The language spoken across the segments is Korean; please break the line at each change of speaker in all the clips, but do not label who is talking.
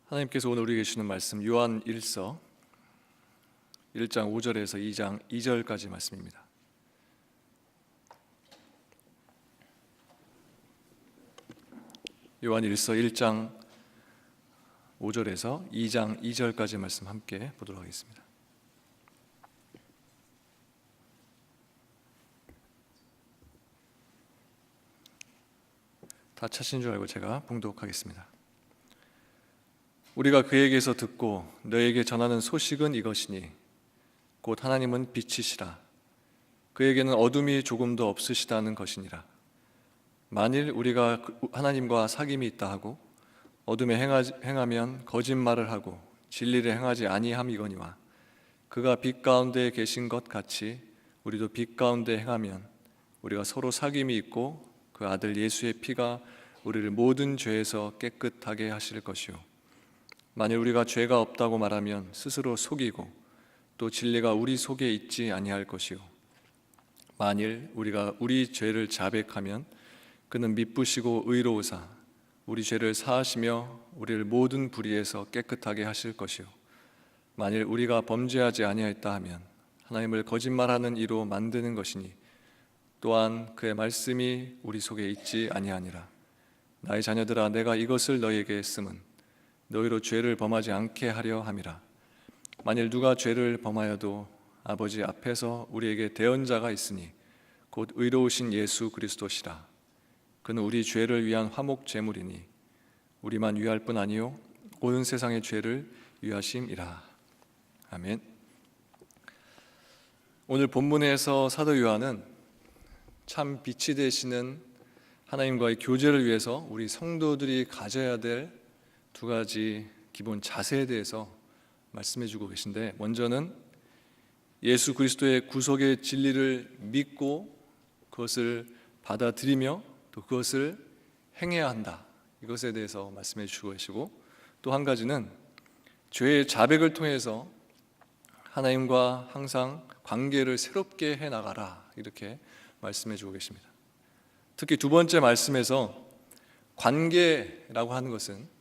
하나님께서 오늘 우리에게 주시는 말씀 요한 1서 1장 5절에서 2장 2절까지 말씀입니다. 요한 1서 1장 5절에서 2장 2절까지 말씀 함께 보도록 하겠습니다. 다 찾으신 줄 알고 제가 봉독하겠습니다. 우리가 그에게서 듣고 너에게 전하는 소식은 이것이니 곧 하나님은 빛이시라. 그에게는 어둠이 조금도 없으시다는 것이니라. 만일 우리가 하나님과 사귐이 있다 하고 어둠에 행하면 거짓말을 하고 진리를 행하지 아니함이거니와 그가 빛 가운데 계신 것 같이 우리도 빛 가운데 행하면 우리가 서로 사귐이 있고 그 아들 예수의 피가 우리를 모든 죄에서 깨끗하게 하실 것이요 만일 우리가 죄가 없다고 말하면 스스로 속이고 또 진리가 우리 속에 있지 아니할 것이요 만일 우리가 우리 죄를 자백하면 그는 미쁘시고 의로우사 우리 죄를 사하시며 우리를 모든 불의에서 깨끗하게 하실 것이요 만일 우리가 범죄하지 아니하였다 하면 하나님을 거짓말하는 이로 만드는 것이니 또한 그의 말씀이 우리 속에 있지 아니하니라. 나의 자녀들아, 내가 이것을 너희에게 쓰면 너희로 죄를 범하지 않게 하려 함이라. 만일 누가 죄를 범하여도 아버지 앞에서 우리에게 대언자가 있으니 곧 의로우신 예수 그리스도시라. 그는 우리 죄를 위한 화목 제물이니 우리만 위할 뿐 아니요 온 세상의 죄를 위하심이라. 아멘. 오늘 본문에서 사도 요한은 참 빛이 되시는 하나님과의 교제를 위해서 우리 성도들이 가져야 될 두 가지 기본 자세에 대해서 말씀해 주고 계신데, 먼저는 예수 그리스도의 구속의 진리를 믿고 그것을 받아들이며 또 그것을 행해야 한다, 이것에 대해서 말씀해 주고 계시고, 또 한 가지는 죄의 자백을 통해서 하나님과 항상 관계를 새롭게 해나가라, 이렇게 말씀해 주고 계십니다. 특히 두 번째 말씀에서 관계라고 하는 것은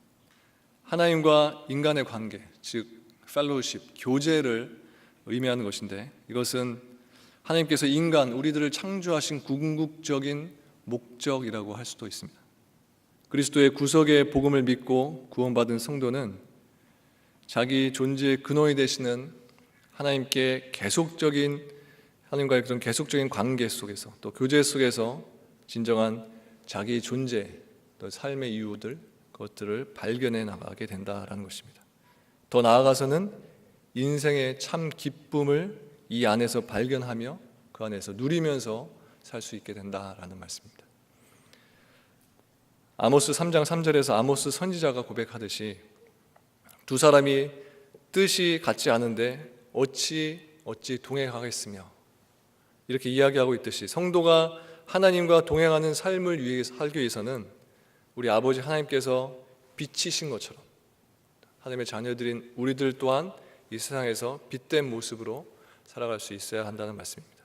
하나님과 인간의 관계, 즉 펠로우십, 교제를 의미하는 것인데, 이것은 하나님께서 인간, 우리들을 창조하신 궁극적인 목적이라고 할 수도 있습니다. 그리스도의 구속의 복음을 믿고 구원받은 성도는 자기 존재의 근원이 되시는 하나님께 계속적인, 하나님과의 그런 계속적인 관계 속에서, 또 교제 속에서 진정한 자기 존재, 또 삶의 이유들, 그것들을 발견해 나가게 된다라는 것입니다. 더 나아가서는 인생의 참 기쁨을 이 안에서 발견하며 그 안에서 누리면서 살 수 있게 된다라는 말씀입니다. 아모스 3장 3절에서 아모스 선지자가 고백하듯이 두 사람이 뜻이 같지 않은데 어찌 동행하겠으며, 이렇게 이야기하고 있듯이 성도가 하나님과 동행하는 삶을 살기 위해서는 우리 아버지 하나님께서 빛이신 것처럼 하나님의 자녀들인 우리들 또한 이 세상에서 빛된 모습으로 살아갈 수 있어야 한다는 말씀입니다.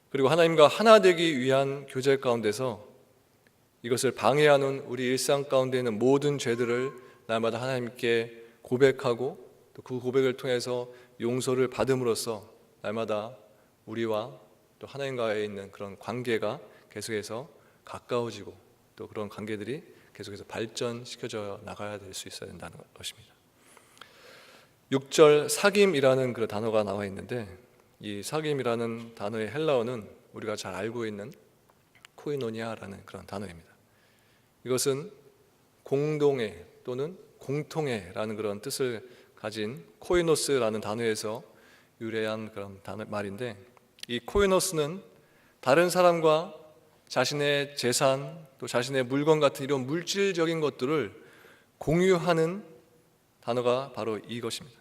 그리고 하나님과 하나 되기 위한 교제 가운데서 이것을 방해하는 우리 일상 가운데 있는 모든 죄들을 날마다 하나님께 고백하고 또 그 고백을 통해서 용서를 받음으로써 날마다 우리와 또 하나님과의 있는 그런 관계가 계속해서 가까워지고 또 그런 관계들이 계속해서 발전시켜져 나가야 될 수 있어야 된다는 것입니다. 6절 사귐이라는 그 단어가 나와 있는데, 이 사귐이라는 단어의 헬라어는 우리가 잘 알고 있는 코이노니아라는 그런 단어입니다. 이것은 공동애 또는 공통애라는 그런 뜻을 가진 코이노스라는 단어에서 유래한 그런 말인데, 이 코이노스는 다른 사람과 자신의 재산 또 자신의 물건 같은 이런 물질적인 것들을 공유하는 단어가 바로 이것입니다.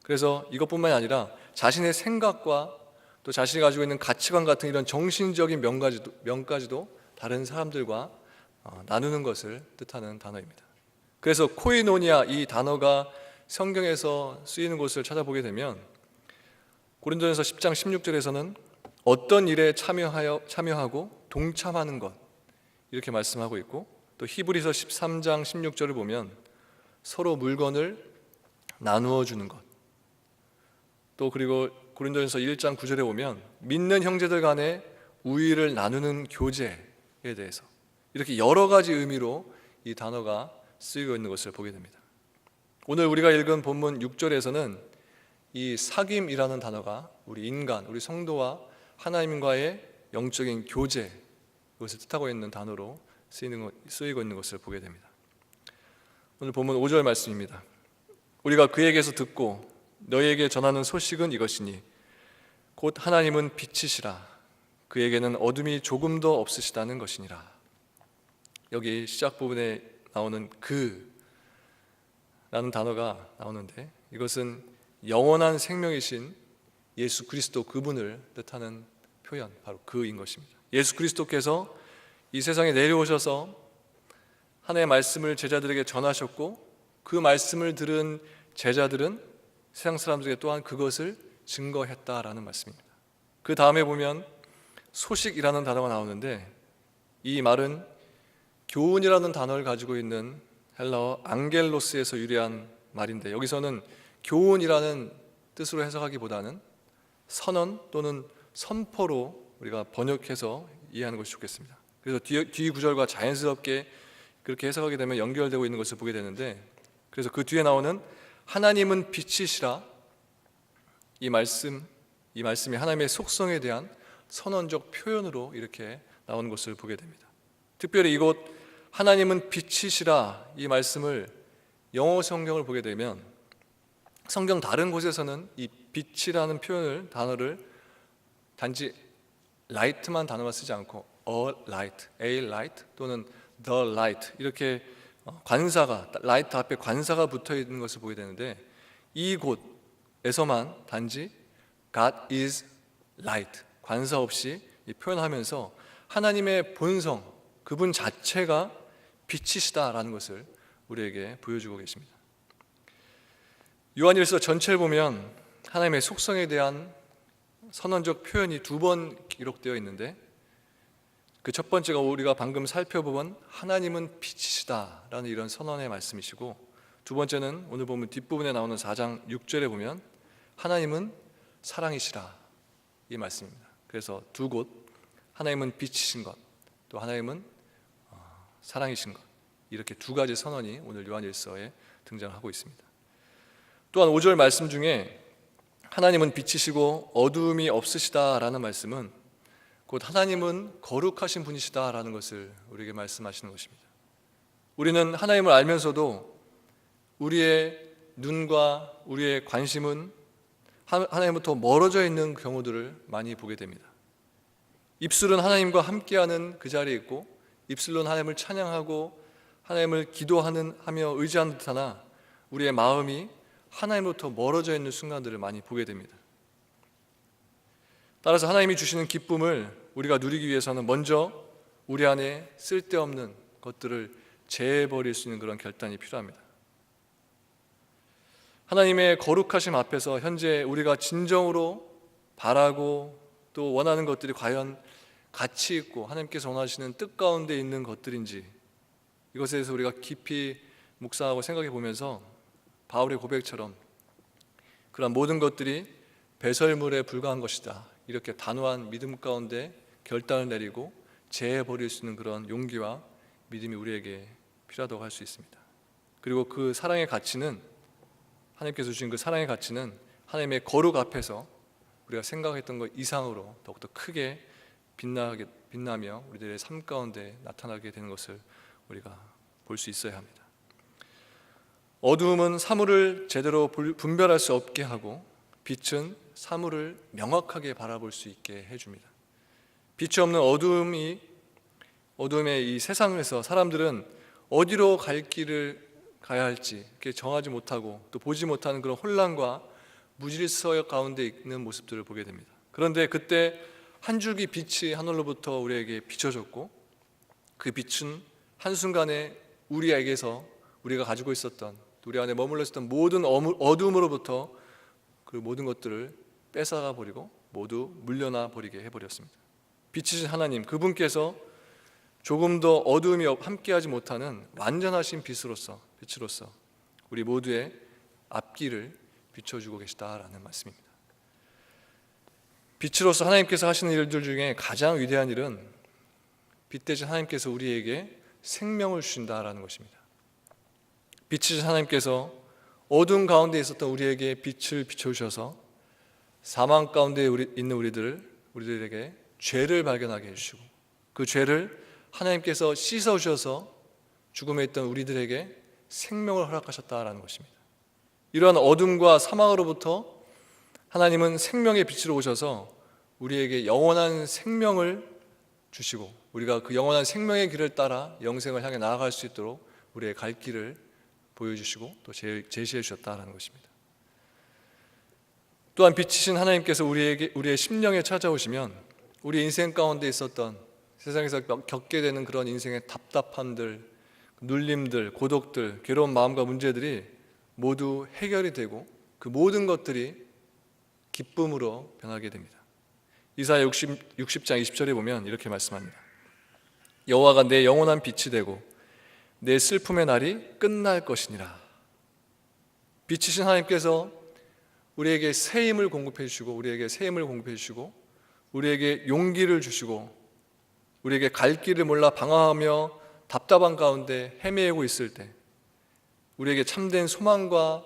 그래서 이것뿐만이 아니라 자신의 생각과 또 자신이 가지고 있는 가치관 같은 이런 정신적인 면까지도 다른 사람들과 나누는 것을 뜻하는 단어입니다. 그래서 코이노니아, 이 단어가 성경에서 쓰이는 곳을 찾아보게 되면 고린도전서 10장 16절에서는 어떤 일에 참여하고 동참하는 것, 이렇게 말씀하고 있고, 또 히브리서 13장 16절을 보면 서로 물건을 나누어 주는 것. 또 그리고 고린도전서 1장 9절에 보면 믿는 형제들 간에 우위를 나누는 교제에 대해서 이렇게 여러 가지 의미로 이 단어가 쓰이고 있는 것을 보게 됩니다. 오늘 우리가 읽은 본문 6절에서는 이 사귐이라는 단어가 우리 인간, 우리 성도와 하나님과의 영적인 교제, 그것을 뜻하고 있는 단어로 쓰이고 있는 것을 보게 됩니다. 오늘 본문 5절 말씀입니다. 우리가 그에게서 듣고 너희에게 전하는 소식은 이것이니 곧 하나님은 빛이시라 그에게는 어둠이 조금도 없으시다는 것이니라. 여기 시작 부분에 나오는 그라는 단어가 나오는데 이것은 영원한 생명이신 예수 그리스도 그분을 뜻하는 표현, 바로 그인 것입니다. 예수 그리스도께서 이 세상에 내려오셔서 하나님의 말씀을 제자들에게 전하셨고 그 말씀을 들은 제자들은 세상 사람들에게 또한 그것을 증거했다라는 말씀입니다. 그 다음에 보면 소식이라는 단어가 나오는데 이 말은 교훈이라는 단어를 가지고 있는 헬라어 앙겔로스에서 유래한 말인데 여기서는 교훈이라는 뜻으로 해석하기보다는 선언 또는 선포로 우리가 번역해서 이해하는 것이 좋겠습니다. 그래서 뒤 구절과 자연스럽게 그렇게 해석하게 되면 연결되고 있는 것을 보게 되는데 그래서 그 뒤에 나오는 하나님은 빛이시라 이 말씀이 하나님의 속성에 대한 선언적 표현으로 이렇게 나오는 것을 보게 됩니다. 특별히 이곳 하나님은 빛이시라 이 말씀을 영어 성경을 보게 되면 성경 다른 곳에서는 이 빛이라는 단어를 단지 light만 단어만 쓰지 않고 a light 또는 the light 이렇게 관사가 light 앞에 관사가 붙어 있는 것을 보게 되는데 이곳에서만 단지 God is light 관사 없이 표현하면서 하나님의 본성 그분 자체가 빛이시다라는 것을 우리에게 보여주고 계십니다. 요한일서 전체를 보면 하나님의 속성에 대한 선언적 표현이 2번 기록되어 있는데 그 첫 번째가 우리가 방금 살펴본 하나님은 빛이시다라는 이런 선언의 말씀이시고 두 번째는 오늘 보면 뒷부분에 나오는 4장 6절에 보면 하나님은 사랑이시라 이 말씀입니다. 그래서 두 곳 하나님은 빛이신 것 또 하나님은 사랑이신 것 이렇게 두 가지 선언이 오늘 요한일서에 등장하고 있습니다. 또한 5절 말씀 중에 하나님은 빛이시고 어두움이 없으시다라는 말씀은 곧 하나님은 거룩하신 분이시다라는 것을 우리에게 말씀하시는 것입니다. 우리는 하나님을 알면서도 우리의 눈과 우리의 관심은 하나님부터 멀어져 있는 경우들을 많이 보게 됩니다. 입술은 하나님과 함께하는 그 자리에 있고 입술로는 하나님을 찬양하고 하나님을 기도하며 의지하는 듯하나 우리의 마음이 하나님으로부터 멀어져 있는 순간들을 많이 보게 됩니다. 따라서 하나님이 주시는 기쁨을 우리가 누리기 위해서는 먼저 우리 안에 쓸데없는 것들을 제해버릴 수 있는 그런 결단이 필요합니다. 하나님의 거룩하심 앞에서 현재 우리가 진정으로 바라고 또 원하는 것들이 과연 가치 있고 하나님께서 원하시는 뜻 가운데 있는 것들인지 이것에 대해서 우리가 깊이 묵상하고 생각해 보면서 바울의 고백처럼 그런 모든 것들이 배설물에 불과한 것이다 이렇게 단호한 믿음 가운데 결단을 내리고 제해버릴 수 있는 그런 용기와 믿음이 우리에게 필요하다고 할 수 있습니다. 그리고 그 사랑의 가치는 하나님께서 주신 그 사랑의 가치는 하나님의 거룩 앞에서 우리가 생각했던 것 이상으로 더욱더 크게 빛나며 우리들의 삶 가운데 나타나게 되는 것을 우리가 볼 수 있어야 합니다. 어두움은 사물을 제대로 분별할 수 없게 하고 빛은 사물을 명확하게 바라볼 수 있게 해줍니다. 빛이 없는 어둠의 이 세상에서 사람들은 어디로 갈 길을 가야 할지 이렇게 정하지 못하고 또 보지 못하는 그런 혼란과 무질서 가운데 있는 모습들을 보게 됩니다. 그런데 그때 한 줄기 빛이 하늘로부터 우리에게 비춰졌고 그 빛은 한순간에 우리에게서 우리가 가지고 있었던 우리 안에 머물러 있었던 모든 어둠으로부터 그 모든 것들을 뺏어가 버리고 모두 물려나 버리게 해버렸습니다. 빛이신 하나님 그분께서 조금 더 어두움이 함께하지 못하는 완전하신 빛으로서 우리 모두의 앞길을 비춰주고 계시다라는 말씀입니다. 빛으로서 하나님께서 하시는 일들 중에 가장 위대한 일은 빛 대신 하나님께서 우리에게 생명을 주신다라는 것입니다. 빛이신 하나님께서 어둠 가운데 있었던 우리에게 빛을 비춰주셔서 사망 가운데 있는 우리들에게 죄를 발견하게 해주시고 그 죄를 하나님께서 씻어주셔서 죽음에 있던 우리들에게 생명을 허락하셨다라는 것입니다. 이러한 어둠과 사망으로부터 하나님은 생명의 빛으로 오셔서 우리에게 영원한 생명을 주시고 우리가 그 영원한 생명의 길을 따라 영생을 향해 나아갈 수 있도록 우리의 갈 길을 보여주시고 또 제시해 주셨다라는 것입니다. 또한 빛이신 하나님께서 우리의 심령에 찾아오시면 우리 인생 가운데 있었던 세상에서 겪게 되는 그런 인생의 답답함들, 눌림들, 고독들, 괴로운 마음과 문제들이 모두 해결이 되고 그 모든 것들이 기쁨으로 변하게 됩니다. 이사야 60장 20절에 보면 이렇게 말씀합니다. 여호와가 내 영원한 빛이 되고 내 슬픔의 날이 끝날 것이니라. 빛이신 하나님께서 우리에게 새 힘을 공급해 주시고 우리에게 용기를 주시고 우리에게 갈 길을 몰라 방황하며 답답한 가운데 헤매고 있을 때 우리에게 참된 소망과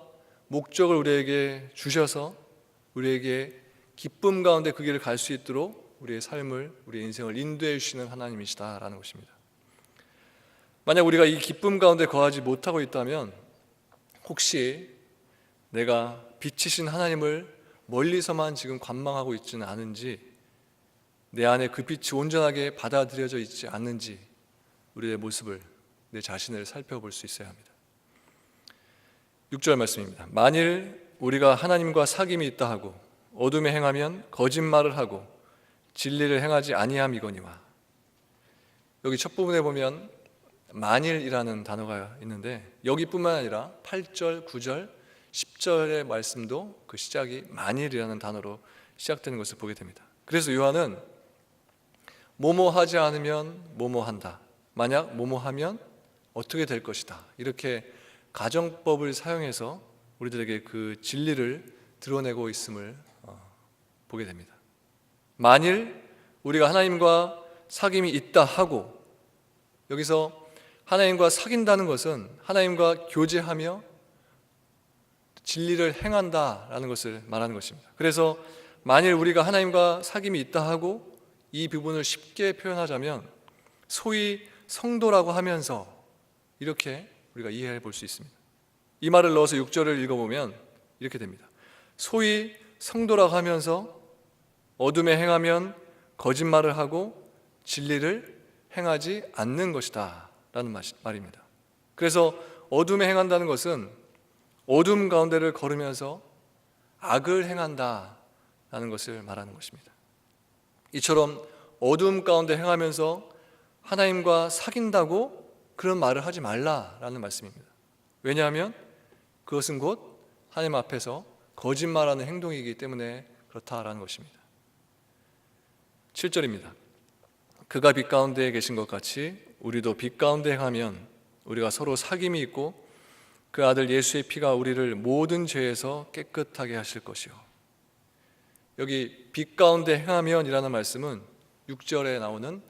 목적을 우리에게 주셔서 우리에게 기쁨 가운데 그 길을 갈 수 있도록 우리의 삶을, 우리의 인생을 인도해 주시는 하나님이시다라는 것입니다. 만약 우리가 이 기쁨 가운데 거하지 못하고 있다면 혹시 내가 빛이신 하나님을 멀리서만 지금 관망하고 있지는 않은지, 내 안에 그 빛이 온전하게 받아들여져 있지 않는지 우리의 모습을, 내 자신을 살펴볼 수 있어야 합니다. 6절 말씀입니다. 만일 우리가 하나님과 사귐이 있다 하고 어둠에 행하면 거짓말을 하고 진리를 행하지 아니함이거니와. 여기 첫 부분에 보면 만일이라는 단어가 있는데 여기뿐만 아니라 8절, 9절, 10절의 말씀도 그 시작이 만일이라는 단어로 시작되는 것을 보게 됩니다. 그래서 요한은 뭐뭐 하지 않으면 뭐뭐 한다, 만약 뭐뭐 하면 어떻게 될 것이다, 이렇게 가정법을 사용해서 우리들에게 그 진리를 드러내고 있음을 보게 됩니다. 만일 우리가 하나님과 사귐이 있다 하고, 여기서 하나님과 사귄다는 것은 하나님과 교제하며 진리를 행한다라는 것을 말하는 것입니다. 그래서 만일 우리가 하나님과 사귐이 있다 하고, 이 부분을 쉽게 표현하자면 소위 성도라고 하면서, 이렇게 우리가 이해해 볼 수 있습니다. 이 말을 넣어서 6절을 읽어보면 이렇게 됩니다. 소위 성도라고 하면서 어둠에 행하면 거짓말을 하고 진리를 행하지 않는 것이다 라는 말입니다. 그래서 어둠에 행한다는 것은 어둠 가운데를 걸으면서 악을 행한다 라는 것을 말하는 것입니다. 이처럼 어둠 가운데 행하면서 하나님과 사귄다고 그런 말을 하지 말라라는 말씀입니다. 왜냐하면 그것은 곧 하나님 앞에서 거짓말하는 행동이기 때문에 그렇다라는 것입니다. 7절입니다. 그가 빛 가운데 계신 것 같이 우리도 빛 가운데 행하면 우리가 서로 사귐이 있고 그 아들 예수의 피가 우리를 모든 죄에서 깨끗하게 하실 것이요. 여기 빛 가운데 행하면이라는 말씀은 6절에 나오는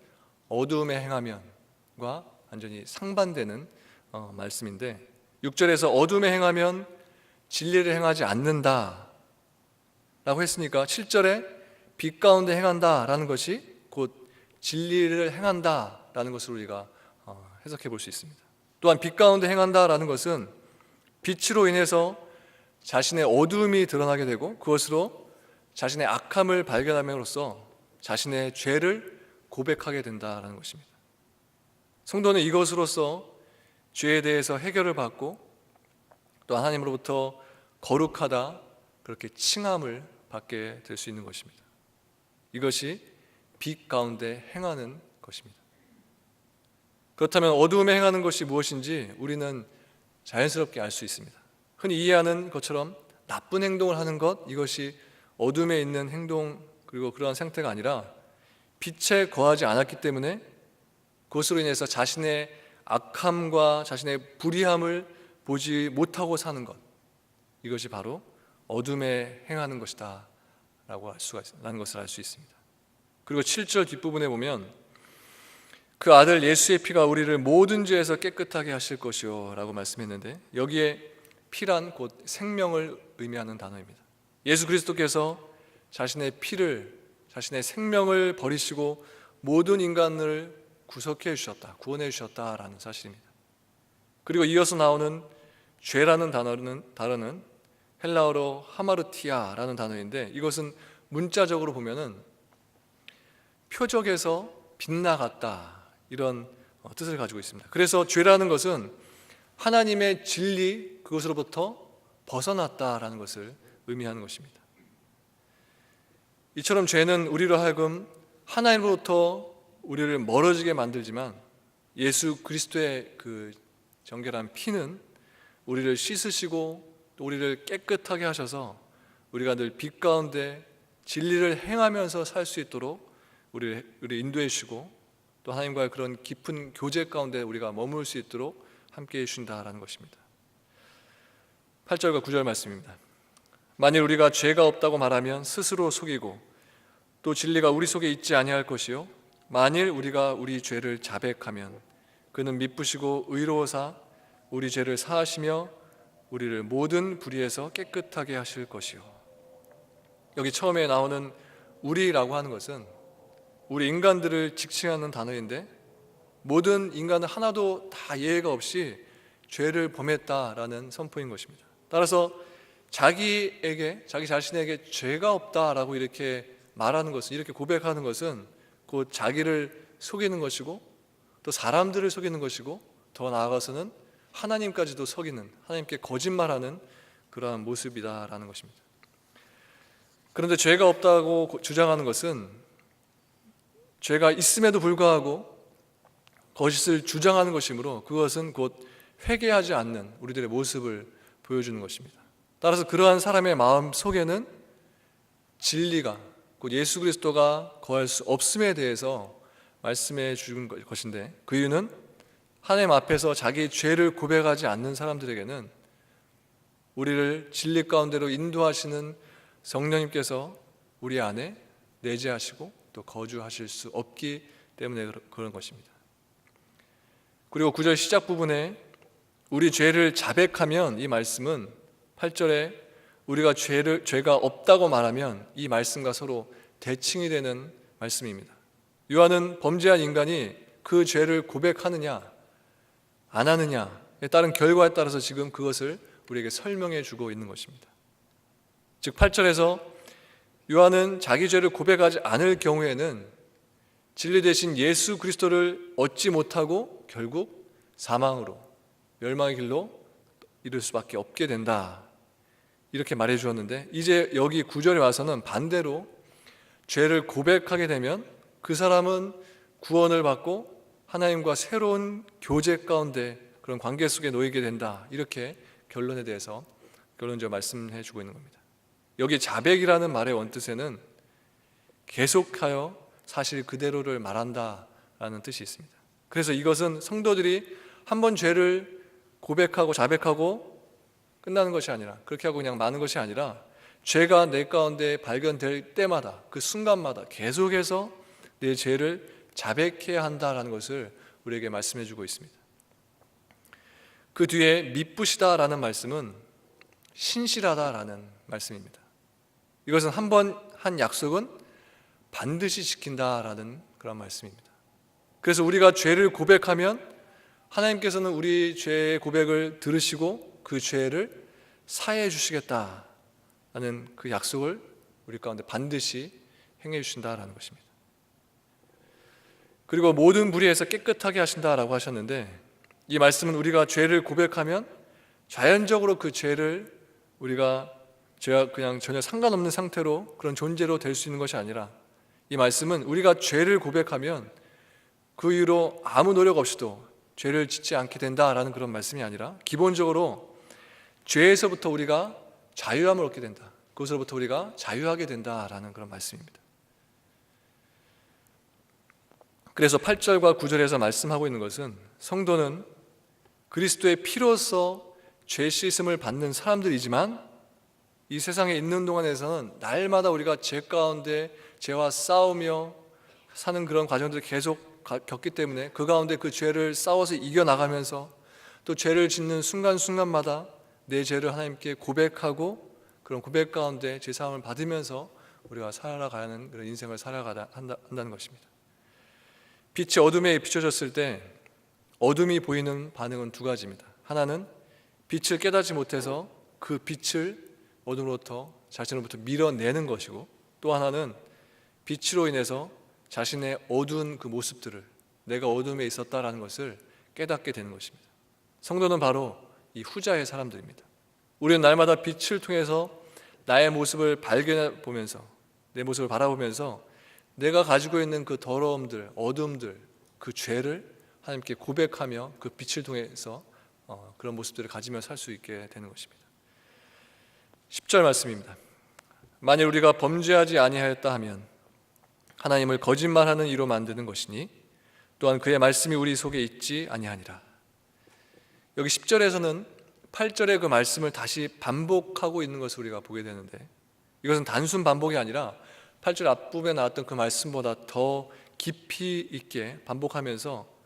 어둠에 행하면과 완전히 상반되는 말씀인데, 6절에서 어둠에 행하면 진리를 행하지 않는다 라고 했으니까 7절에 빛 가운데 행한다라는 것이 곧 진리를 행한다라는 것을 우리가 해석해 볼 수 있습니다. 또한 빛 가운데 행한다라는 것은 빛으로 인해서 자신의 어둠이 드러나게 되고 그것으로 자신의 악함을 발견함으로써 자신의 죄를 고백하게 된다라는 것입니다. 성도는 이것으로써 죄에 대해서 해결을 받고 또 하나님으로부터 거룩하다, 그렇게 칭함을 받게 될 수 있는 것입니다. 이것이 빛 가운데 행하는 것입니다. 그렇다면 어두움에 행하는 것이 무엇인지 우리는 자연스럽게 알 수 있습니다. 흔히 이해하는 것처럼 나쁜 행동을 하는 것, 이것이 어둠에 있는 행동, 그리고 그러한 상태가 아니라 빛에 거하지 않았기 때문에 그것으로 인해서 자신의 악함과 자신의 불의함을 보지 못하고 사는 것, 이것이 바로 어둠에 행하는 것이다 라고 라는 것을 알 수 있습니다. 그리고 7절 뒷부분에 보면 그 아들 예수의 피가 우리를 모든 죄에서 깨끗하게 하실 것이요 라고 말씀했는데, 여기에 피란 곧 생명을 의미하는 단어입니다. 예수 그리스도께서 자신의 피를, 자신의 생명을 버리시고 모든 인간을 구속해 주셨다, 구원해 주셨다라는 사실입니다. 그리고 이어서 나오는 죄라는 단어는 헬라어로 하마르티아라는 단어인데, 이것은 문자적으로 보면은 표적에서 빗나갔다, 이런 뜻을 가지고 있습니다. 그래서 죄라는 것은 하나님의 진리, 그것으로부터 벗어났다라는 것을 의미하는 것입니다. 이처럼 죄는 우리로 하여금 하나님으로부터 우리를 멀어지게 만들지만, 예수 그리스도의 그 정결한 피는 우리를 씻으시고 또 우리를 깨끗하게 하셔서 우리가 늘 빛 가운데 진리를 행하면서 살 수 있도록 우리를 인도해 주시고, 또 하나님과의 그런 깊은 교제 가운데 우리가 머물 수 있도록 함께해 주신다라는 것입니다. 8절과 9절 말씀입니다. 만일 우리가 죄가 없다고 말하면 스스로 속이고 또 진리가 우리 속에 있지 아니할 것이요, 만일 우리가 우리 죄를 자백하면 그는 미쁘시고 의로우사 우리 죄를 사하시며 우리를 모든 불의에서 깨끗하게 하실 것이요. 여기 처음에 나오는 우리라고 하는 것은 우리 인간들을 직칭하는 단어인데, 모든 인간은 하나도 다 예외가 없이 죄를 범했다라는 선포인 것입니다. 따라서 자기 자신에게 죄가 없다라고 이렇게 말하는 것은, 이렇게 고백하는 것은 곧 자기를 속이는 것이고, 또 사람들을 속이는 것이고, 더 나아가서는 하나님까지도 속이는, 하나님께 거짓말하는 그러한 모습이다라는 것입니다. 그런데 죄가 없다고 주장하는 것은 죄가 있음에도 불구하고 거짓을 주장하는 것이므로, 그것은 곧 회개하지 않는 우리들의 모습을 보여주는 것입니다. 따라서 그러한 사람의 마음 속에는 진리가, 곧 예수 그리스도가 거할 수 없음에 대해서 말씀해 주는 것인데, 그 이유는 하나님 앞에서 자기 죄를 고백하지 않는 사람들에게는 우리를 진리 가운데로 인도하시는 성령님께서 우리 안에 내재하시고 또 거주하실 수 없기 때문에 그런 것입니다. 그리고 9절 시작 부분에 우리 죄를 자백하면, 이 말씀은 8절에 우리가 죄가 없다고 말하면 이 말씀과 서로 대칭이 되는 말씀입니다. 요한은 범죄한 인간이 그 죄를 고백하느냐 안 하느냐에 따른 결과에 따라서 지금 그것을 우리에게 설명해 주고 있는 것입니다. 즉 8절에서 요한은 자기 죄를 고백하지 않을 경우에는 진리 대신 예수 그리스도를 얻지 못하고 결국 사망으로, 멸망의 길로 이를 수밖에 없게 된다, 이렇게 말해 주었는데, 이제 여기 9절에 와서는 반대로 죄를 고백하게 되면 그 사람은 구원을 받고 하나님과 새로운 교제 가운데 그런 관계 속에 놓이게 된다, 이렇게 결론에 대해서 결론적으로 말씀해 주고 있는 겁니다. 여기 자백이라는 말의 원뜻에는 계속하여 사실 그대로를 말한다라는 뜻이 있습니다. 그래서 이것은 성도들이 한 번 죄를 고백하고 자백하고 끝나는 것이 아니라, 그렇게 하고 그냥 마는 것이 아니라, 죄가 내 가운데 발견될 때마다, 그 순간마다 계속해서 내 죄를 자백해야 한다라는 것을 우리에게 말씀해 주고 있습니다. 그 뒤에 미쁘시다라는 말씀은 신실하다라는 말씀입니다. 이것은 한 번 한 약속은 반드시 지킨다라는 그런 말씀입니다. 그래서 우리가 죄를 고백하면 하나님께서는 우리 죄의 고백을 들으시고 그 죄를 사해 주시겠다라는 그 약속을 우리 가운데 반드시 행해 주신다라는 것입니다. 그리고 모든 불의에서 깨끗하게 하신다라고 하셨는데, 이 말씀은 우리가 죄를 고백하면 자연적으로 그 죄를 죄가 그냥 전혀 상관없는 상태로 그런 존재로 될 수 있는 것이 아니라, 이 말씀은 우리가 죄를 고백하면 그 이후로 아무 노력 없이도 죄를 짓지 않게 된다라는 그런 말씀이 아니라, 기본적으로 죄에서부터 우리가 자유함을 얻게 된다, 그것으로부터 우리가 자유하게 된다라는 그런 말씀입니다. 그래서 8절과 9절에서 말씀하고 있는 것은 성도는 그리스도의 피로서 죄 씻음을 받는 사람들이지만 이 세상에 있는 동안에서는 날마다 우리가 죄 가운데 죄와 싸우며 사는 그런 과정들을 계속 겪기 때문에 그 가운데 그 죄를 싸워서 이겨나가면서 또 죄를 짓는 순간순간마다 내 죄를 하나님께 고백하고 그런 고백 가운데 죄사함을 받으면서 우리가 살아가는 그런 인생을 살아가야 한다는 것입니다. 빛이 어둠에 비춰졌을 때 어둠이 보이는 반응은 두 가지입니다. 하나는 빛을 깨닫지 못해서 그 빛을 어둠으로부터 자신으로부터 밀어내는 것이고, 또 하나는 빛으로 인해서 자신의 어두운 그 모습들을, 내가 어둠에 있었다라는 것을 깨닫게 되는 것입니다. 성도는 바로 이 후자의 사람들입니다. 우리는 날마다 빛을 통해서 나의 모습을 발견해 보면서, 내 모습을 바라보면서 내가 가지고 있는 그 더러움들, 어둠들, 그 죄를 하나님께 고백하며 그 빛을 통해서 그런 모습들을 가지며 살 수 있게 되는 것입니다. 10절 말씀입니다. 만일 우리가 범죄하지 아니하였다 하면 하나님을 거짓말하는 이로 만드는 것이니 또한 그의 말씀이 우리 속에 있지 아니하니라. 여기 10절에서는 8절의 그 말씀을 다시 반복하고 있는 것을 우리가 보게 되는데, 이것은 단순 반복이 아니라 8절 앞부분에 나왔던 그 말씀보다 더 깊이 있게 반복하면서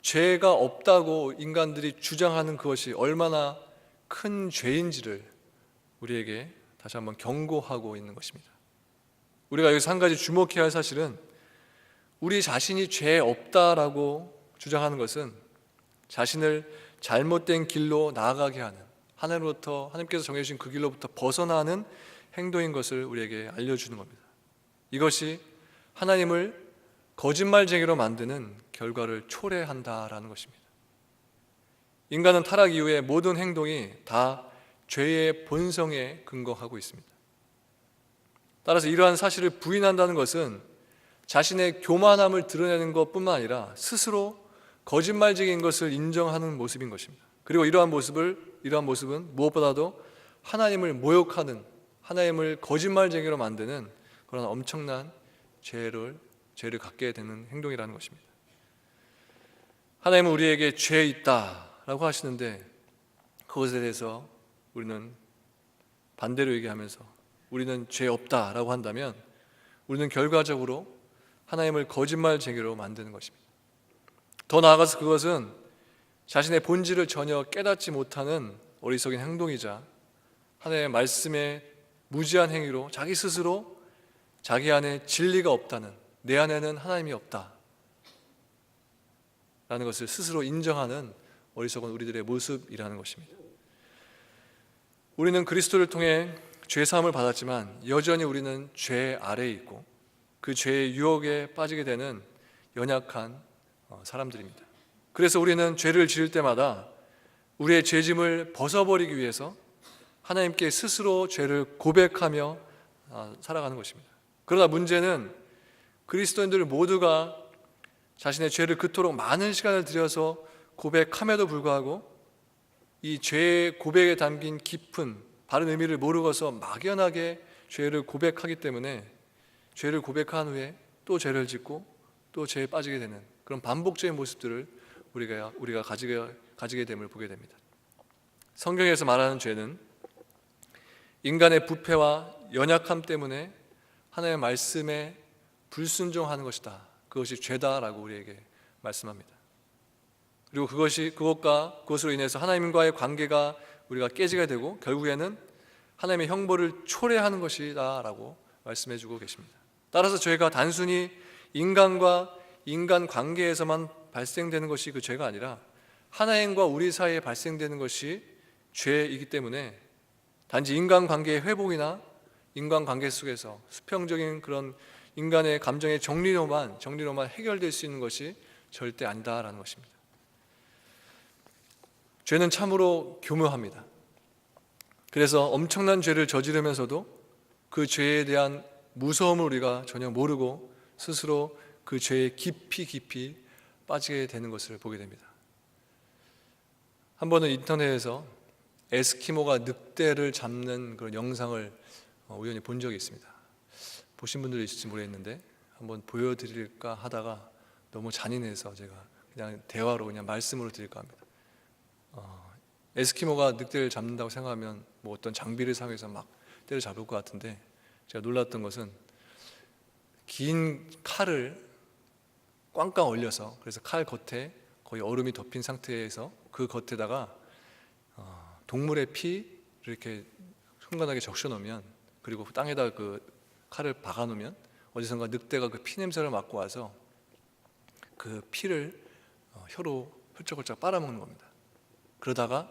죄가 없다고 인간들이 주장하는 그것이 얼마나 큰 죄인지를 우리에게 다시 한번 경고하고 있는 것입니다. 우리가 여기서 한 가지 주목해야 할 사실은, 우리 자신이 죄 없다라고 주장하는 것은 자신을 잘못된 길로 나아가게 하는, 하나님께서 정해주신 그 길로부터 벗어나는 행동인 것을 우리에게 알려주는 겁니다. 이것이 하나님을 거짓말쟁이로 만드는 결과를 초래한다라는 것입니다. 인간은 타락 이후에 모든 행동이 다 죄의 본성에 근거하고 있습니다. 따라서 이러한 사실을 부인한다는 것은 자신의 교만함을 드러내는 것뿐만 아니라 스스로 거짓말쟁이인 것을 인정하는 모습인 것입니다. 그리고 이러한 모습은 무엇보다도 하나님을 모욕하는, 하나님을 거짓말쟁이로 만드는 그런 엄청난 죄를 갖게 되는 행동이라는 것입니다. 하나님은 우리에게 죄 있다라고 하시는데, 그것에 대해서 우리는 반대로 얘기하면서 우리는 죄 없다라고 한다면 우리는 결과적으로 하나님을 거짓말쟁이로 만드는 것입니다. 더 나아가서 그것은 자신의 본질을 전혀 깨닫지 못하는 어리석은 행동이자 하나님의 말씀에 무지한 행위로 자기 스스로 자기 안에 진리가 없다는, 내 안에는 하나님이 없다 라는 것을 스스로 인정하는 어리석은 우리들의 모습이라는 것입니다. 우리는 그리스도를 통해 죄사함을 받았지만 여전히 우리는 죄 아래에 있고 그 죄의 유혹에 빠지게 되는 연약한 사람들입니다. 그래서 우리는 죄를 지을 때마다 우리의 죄짐을 벗어버리기 위해서 하나님께 스스로 죄를 고백하며 살아가는 것입니다. 그러나 문제는 그리스도인들 모두가 자신의 죄를 그토록 많은 시간을 들여서 고백함에도 불구하고 이 죄의 고백에 담긴 깊은 바른 의미를 모르고서 막연하게 죄를 고백하기 때문에 죄를 고백한 후에 또 죄를 짓고 또 죄에 빠지게 되는 그런 반복적인 모습들을 우리가 가지게 됨을 보게 됩니다. 성경에서 말하는 죄는 인간의 부패와 연약함 때문에 하나님의 말씀에 불순종하는 것이다. 그것이 죄다라고 우리에게 말씀합니다. 그리고 그것으로 인해서 하나님과의 관계가 우리가 깨지게 되고 결국에는 하나님의 형벌을 초래하는 것이다라고 말씀해주고 계십니다. 따라서 죄가 단순히 인간과 인간 관계에서만 발생되는 것이 그 죄가 아니라 하나님과 우리 사이에 발생되는 것이 죄이기 때문에 단지 인간관계의 회복이나 인간관계 속에서 수평적인 그런 인간의 감정의 정리로만 해결될 수 있는 것이 절대 아니다라는 것입니다. 죄는 참으로 교묘합니다. 그래서 엄청난 죄를 저지르면서도 그 죄에 대한 무서움을 우리가 전혀 모르고 스스로 그 죄에 깊이 빠지게 되는 것을 보게 됩니다. 한 번은 인터넷에서 에스키모가 늑대를 잡는 그런 영상을 우연히 본 적이 있습니다. 보신 분들이 있을지 모르겠는데 한번 보여드릴까 하다가 너무 잔인해서 제가 그냥 대화로 그냥 말씀으로 드릴까 합니다. 에스키모가 늑대를 잡는다고 생각하면 뭐 어떤 장비를 사용해서 막 때려잡을 것 같은데, 제가 놀랐던 것은 긴 칼을 꽝꽝 얼려서, 그래서 칼 겉에 거의 얼음이 덮인 상태에서 그 겉에다가 동물의 피를 이렇게 순간하게 적셔 놓으면, 그리고 땅에다 그 칼을 박아 놓으면 어디선가 늑대가 그 피 냄새를 맡고 와서 그 피를 혀로 훌쩍훌쩍 빨아먹는 겁니다. 그러다가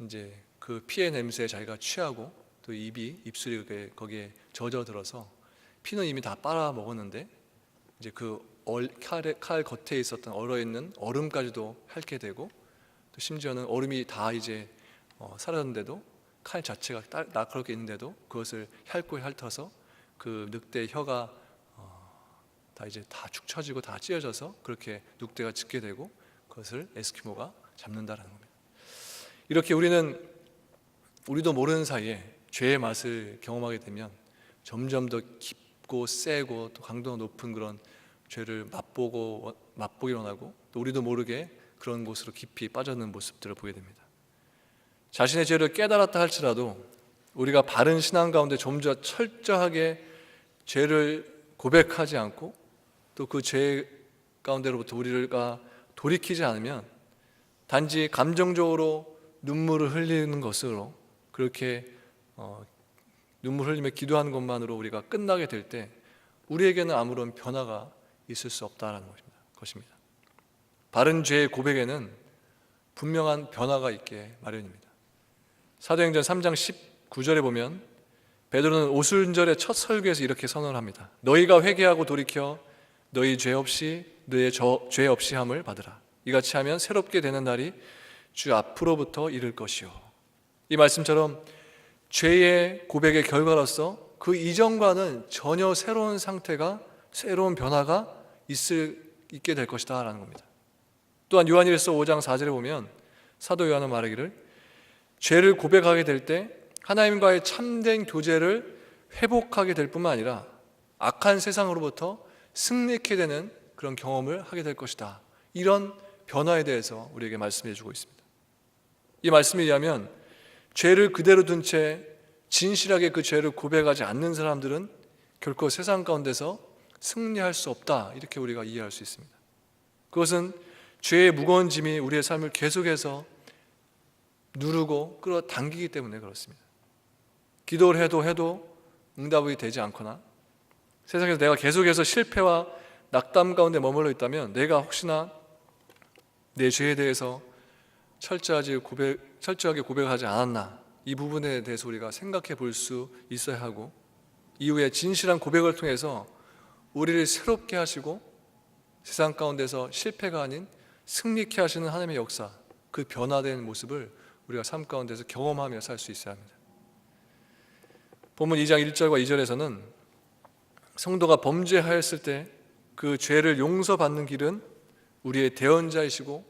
이제 그 피의 냄새에 자기가 취하고, 또 입술이 거기에 젖어들어서 피는 이미 다 빨아먹었는데 이제 그 칼 겉에 있었던 얼어있는 얼음까지도 핥게 되고, 또 심지어는 얼음이 다 이제 사라졌는데도 칼 자체가 날카롭게 있는데도 그것을 핥아서 그 늑대의 혀가 다 이제 다 축 처지고 다 찢어져서 그렇게 늑대가 짖게 되고, 그것을 에스키모가 잡는다라는 겁니다. 이렇게 우리도 모르는 사이에 죄의 맛을 경험하게 되면 점점 더 깊고 세고 또 강도가 높은 그런 죄를 맛보기 원하고, 또 우리도 모르게 그런 곳으로 깊이 빠져드는 모습들을 보게 됩니다. 자신의 죄를 깨달았다 할지라도 우리가 바른 신앙 가운데 좀 더 철저하게 죄를 고백하지 않고, 또 그 죄 가운데로부터 우리가 돌이키지 않으면 단지 감정적으로 눈물을 흘리는 것으로, 그렇게 눈물 흘리며 기도하는 것만으로 우리가 끝나게 될 때 우리에게는 아무런 변화가 있을 수 없다는 것입니다. 바른 죄의 고백에는 분명한 변화가 있게 마련입니다. 사도행전 3장 19절에 보면 베드로는 오순절의 첫 설교에서 이렇게 선언을 합니다. 너희가 회개하고 돌이켜 너희 죄 없이 함을 받으라. 이같이 하면 새롭게 되는 날이 주 앞으로부터 이를 것이요. 이 말씀처럼 죄의 고백의 결과로서 그 이전과는 전혀 새로운 상태가, 새로운 변화가 있게 될 것이다 라는 겁니다. 또한 요한일서 5장 4절에 보면 사도 요한은 말하기를, 죄를 고백하게 될 때 하나님과의 참된 교제를 회복하게 될 뿐만 아니라 악한 세상으로부터 승리케 되는 그런 경험을 하게 될 것이다. 이런 변화에 대해서 우리에게 말씀해 주고 있습니다. 이 말씀에 의하면 죄를 그대로 둔 채 진실하게 그 죄를 고백하지 않는 사람들은 결코 세상 가운데서 승리할 수 없다, 이렇게 우리가 이해할 수 있습니다. 그것은 죄의 무거운 짐이 우리의 삶을 계속해서 누르고 끌어당기기 때문에 그렇습니다. 기도를 해도 응답이 되지 않거나, 세상에서 내가 계속해서 실패와 낙담 가운데 머물러 있다면 내가 혹시나 내 죄에 대해서 철저하게 고백하지 않았나, 이 부분에 대해서 우리가 생각해 볼 수 있어야 하고, 이후에 진실한 고백을 통해서 우리를 새롭게 하시고 세상 가운데서 실패가 아닌 승리케 하시는 하나님의 역사, 그 변화된 모습을 우리가 삶 가운데서 경험하며 살 수 있어야 합니다. 본문 2장 1절과 2절에서는 성도가 범죄하였을 때 그 죄를 용서받는 길은 우리의 대언자이시고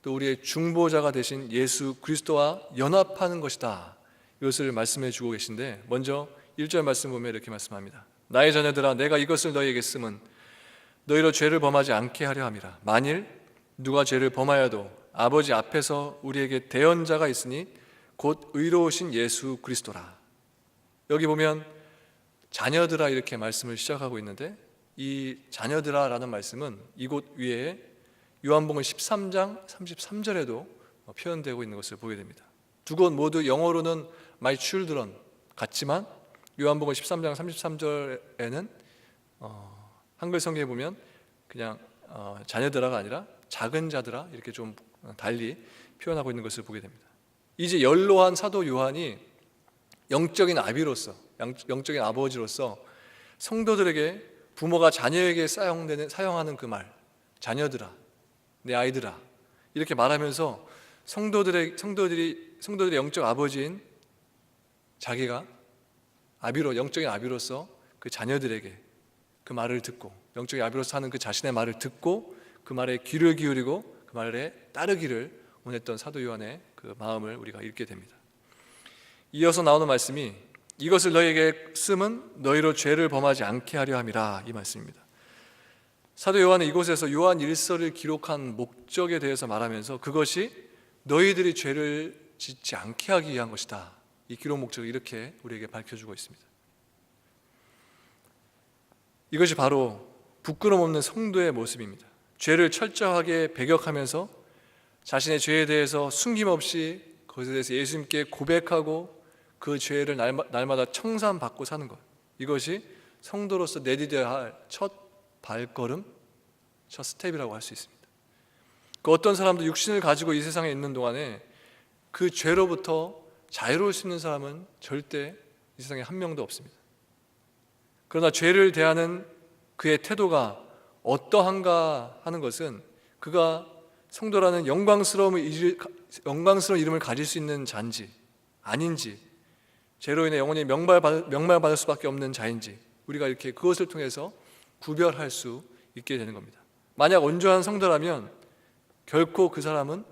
또 우리의 중보자가 되신 예수 그리스도와 연합하는 것이다, 이것을 말씀해 주고 계신데, 먼저 1절 말씀 보면 이렇게 말씀합니다. 나의 자녀들아, 내가 이것을 너희에게 쓰면 너희로 죄를 범하지 않게 하려 함이라. 만일 누가 죄를 범하여도 아버지 앞에서 우리에게 대언자가 있으니 곧 의로우신 예수 그리스도라. 여기 보면 자녀들아 이렇게 말씀을 시작하고 있는데, 이 자녀들아 라는 말씀은 이곳 위에 요한복음 13장 33절에도 표현되고 있는 것을 보게 됩니다. 두 곳 모두 영어로는 My children 같지만 요한복음 13장 33절에는 한글 성경에 보면 그냥 자녀들아가 아니라 작은 자들아, 이렇게 좀 달리 표현하고 있는 것을 보게 됩니다. 이제 연로한 사도 요한이 영적인 아버지로서 성도들에게, 부모가 자녀에게 사용하는 그 말, 자녀들아, 내 아이들아, 이렇게 말하면서 성도들의 영적 아버지인 자기가 영적인 아비로서 그 자녀들에게 그 말을 듣고, 영적인 아비로서 하는 그 자신의 말을 듣고 그 말에 귀를 기울이고 그 말에 따르기를 원했던 사도 요한의 그 마음을 우리가 읽게 됩니다. 이어서 나오는 말씀이 이것을 너희에게 쓰면 너희로 죄를 범하지 않게 하려 함이라, 이 말씀입니다. 사도 요한은 이곳에서 요한 일서를 기록한 목적에 대해서 말하면서 그것이 너희들이 죄를 짓지 않게 하기 위한 것이다. 이 기록 목적을 이렇게 우리에게 밝혀주고 있습니다. 이것이 바로 부끄럼 없는 성도의 모습입니다. 죄를 철저하게 배격하면서 자신의 죄에 대해서 숨김없이 그것에 대해서 예수님께 고백하고 그 죄를 날마다 청산받고 사는 것, 이것이 성도로서 내디뎌야 할 첫 발걸음, 첫 스텝이라고 할 수 있습니다. 그 어떤 사람도 육신을 가지고 이 세상에 있는 동안에 그 죄로부터 자유로울 수 있는 사람은 절대 이 세상에 한 명도 없습니다. 그러나 죄를 대하는 그의 태도가 어떠한가 하는 것은 그가 성도라는 영광스러운 이름을 가질 수 있는 자인지 아닌지, 죄로 인해 영원히 명말받을 수밖에 없는 자인지 우리가 이렇게 그것을 통해서 구별할 수 있게 되는 겁니다. 만약 온전한 성도라면 결코 그 사람은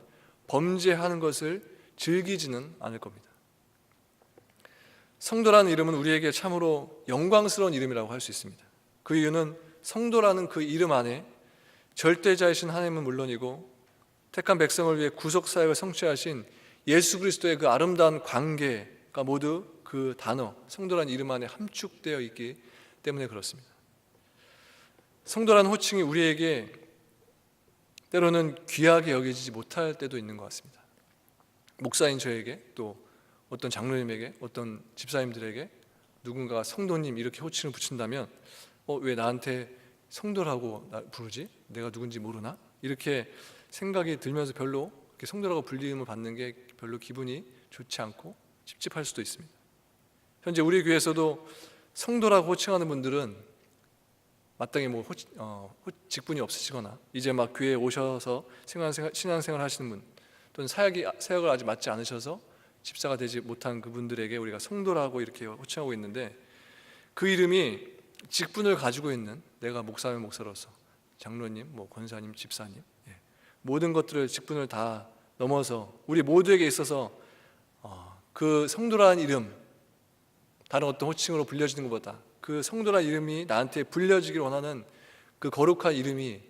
범죄하는 것을 즐기지는 않을 겁니다. 성도라는 이름은 우리에게 참으로 영광스러운 이름이라고 할 수 있습니다. 그 이유는 성도라는 그 이름 안에 절대자이신 하나님은 물론이고 택한 백성을 위해 구속사역을 성취하신 예수 그리스도의 그 아름다운 관계가 모두 그 단어 성도라는 이름 안에 함축되어 있기 때문에 그렇습니다. 성도라는 호칭이 우리에게 때로는 귀하게 여겨지지 못할 때도 있는 것 같습니다. 목사인 저에게, 또 어떤 장로님에게, 어떤 집사님들에게 누군가가 성도님 이렇게 호칭을 붙인다면 왜 나한테 성도라고 부르지? 내가 누군지 모르나? 이렇게 생각이 들면서 별로 이렇게 성도라고 불림을 받는 게 별로 기분이 좋지 않고 찝찝할 수도 있습니다. 현재 우리 교회에서도 성도라고 호칭하는 분들은 마땅히 직분이 없으시거나 이제 막 교회에 오셔서 신앙생활 하시는 분, 또는 사역을 아직 맡지 않으셔서 집사가 되지 못한 그분들에게 우리가 성도라고 이렇게 호칭하고 있는데, 그 이름이 직분을 가지고 있는, 내가 목사면 목사로서, 장로님, 권사님, 집사님, 모든 것들을 직분을 다 넘어서 우리 모두에게 있어서 그 성도라는 이름, 다른 어떤 호칭으로 불려지는 것보다 그 성도라는 이름이 나한테 불려지길 원하는 그 거룩한 이름이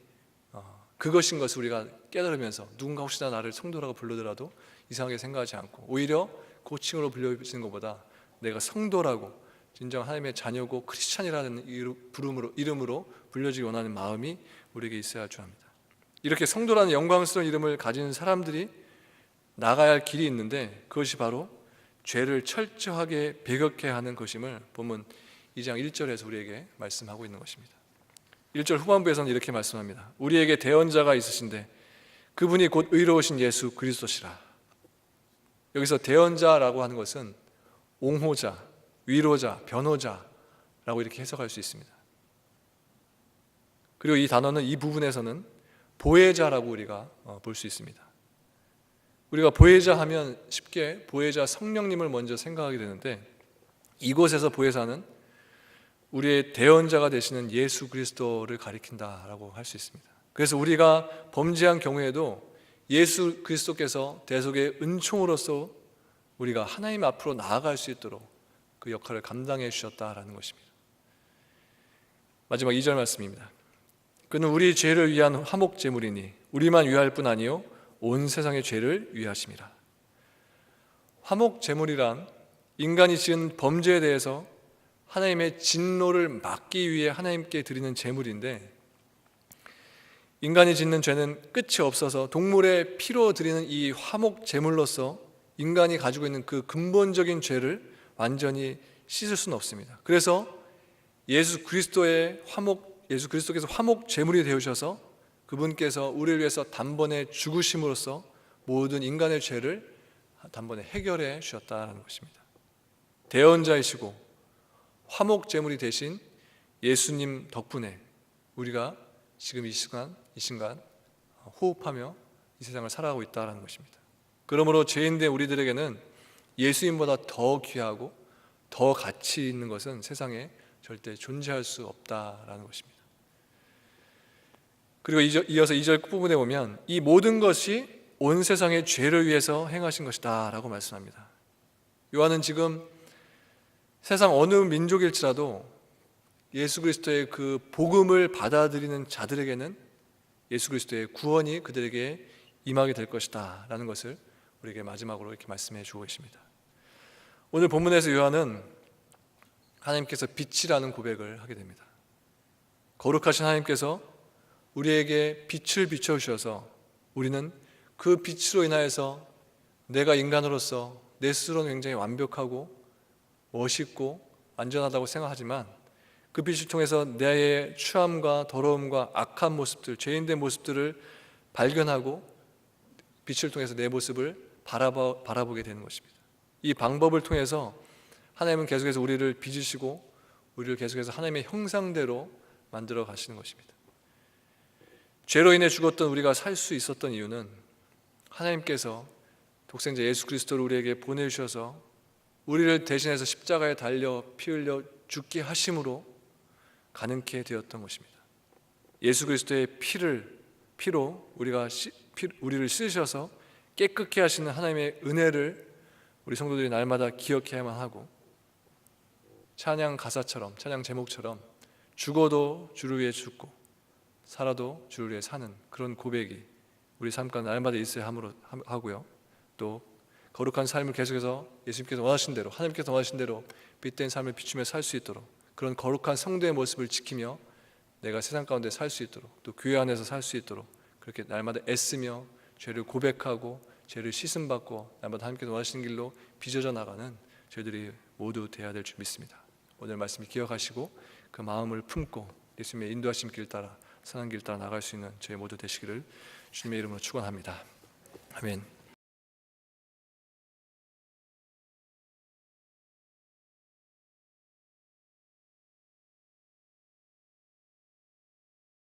그것인 것을 우리가 깨달으면서 누군가 혹시나 나를 성도라고 불러더라도 이상하게 생각하지 않고 오히려 그 호칭으로 불려지는 것보다 내가 성도라고 진정 하나님의 자녀고 크리스찬이라는 이름으로 불려지기 원하는 마음이 우리에게 있어야 할 줄 압니다. 이렇게 성도라는 영광스러운 이름을 가진 사람들이 나가야 할 길이 있는데, 그것이 바로 죄를 철저하게 배격해야 하는 것임을 본문 2장 1절에서 우리에게 말씀하고 있는 것입니다. 1절 후반부에서는 이렇게 말씀합니다. 우리에게 대언자가 있으신데 그분이 곧 의로우신 예수 그리스도시라. 여기서 대언자라고 하는 것은 옹호자, 위로자, 변호자라고 이렇게 해석할 수 있습니다. 그리고 이 단어는 이 부분에서는 보혜자라고 우리가 볼 수 있습니다. 우리가 보혜자 하면 쉽게 보혜자 성령님을 먼저 생각하게 되는데, 이곳에서 보혜사는 우리의 대언자가 되시는 예수 그리스도를 가리킨다라고 할 수 있습니다. 그래서 우리가 범죄한 경우에도 예수 그리스도께서 대속의 은총으로서 우리가 하나님 앞으로 나아갈 수 있도록 그 역할을 감당해 주셨다라는 것입니다. 마지막 2절 말씀입니다. 그는 우리 죄를 위한 화목 제물이니 우리만 위할 뿐 아니요 온 세상의 죄를 위하심이라. 화목 제물이란 인간이 지은 범죄에 대해서 하나님의 진노를 막기 위해 하나님께 드리는 제물인데, 인간이 짓는 죄는 끝이 없어서 동물의 피로 드리는 이 화목 제물로서 인간이 가지고 있는 그 근본적인 죄를 완전히 씻을 수는 없습니다. 그래서 예수 그리스도께서 화목 제물이 되어주셔서 그분께서 우리를 위해서 단번에 죽으심으로써 모든 인간의 죄를 단번에 해결해 주셨다는 것입니다. 대언자이시고 화목 제물이 되신 예수님 덕분에 우리가 지금 이 순간 호흡하며 이 세상을 살아가고 있다는 것입니다. 그러므로 죄인된 우리들에게는 예수님보다 더 귀하고 더 가치 있는 것은 세상에 절대 존재할 수 없다라는 것입니다. 그리고 이어서 2절 끝부분에 보면 이 모든 것이 온 세상의 죄를 위해서 행하신 것이다 라고 말씀합니다. 요한은 지금 세상 어느 민족일지라도 예수 그리스도의 그 복음을 받아들이는 자들에게는 예수 그리스도의 구원이 그들에게 임하게 될 것이다 라는 것을 우리에게 마지막으로 이렇게 말씀해 주고 계십니다. 오늘 본문에서 요한은 하나님께서 빛이라는 고백을 하게 됩니다. 거룩하신 하나님께서 우리에게 빛을 비춰주셔서 우리는 그 빛으로 인하여서 내가 인간으로서 내 스스로는 굉장히 완벽하고 멋있고 안전하다고 생각하지만 그 빛을 통해서 내 추함과 더러움과 악한 모습들, 죄인된 모습들을 발견하고 빛을 통해서 내 모습을 바라보게 되는 것입니다. 이 방법을 통해서 하나님은 계속해서 우리를 빚으시고 우리를 계속해서 하나님의 형상대로 만들어 가시는 것입니다. 죄로 인해 죽었던 우리가 살 수 있었던 이유는 하나님께서 독생자 예수 그리스도를 우리에게 보내주셔서 우리를 대신해서 십자가에 달려 피 흘려 죽게 하심으로 가능케 되었던 것입니다. 예수 그리스도의 피로 우리를 씻으셔서 깨끗게 하시는 하나님의 은혜를 우리 성도들이 날마다 기억해야만 하고, 찬양 가사처럼, 찬양 제목처럼 죽어도 주를 위해 죽고 살아도 주를 위해 사는 그런 고백이 우리 삶 가운데 날마다 있어야 하고요. 또 거룩한 삶을 계속해서 예수님께서 원하신 대로, 하나님께서 원하신 대로 빛된 삶을 비추며 살 수 있도록, 그런 거룩한 성도의 모습을 지키며 내가 세상 가운데 살 수 있도록, 또 교회 안에서 살 수 있도록 그렇게 날마다 애쓰며 죄를 고백하고 죄를 씻음받고 날마다 하나님께서 원하시는 길로 빚어져 나가는 저희들이 모두 되어야 될 줄 믿습니다. 오늘 말씀을 기억하시고 그 마음을 품고 예수님의 인도하심 길 따라 선한 길 따라 나갈 수 있는 저희 모두 되시기를 주님의 이름으로 축원합니다. 아멘.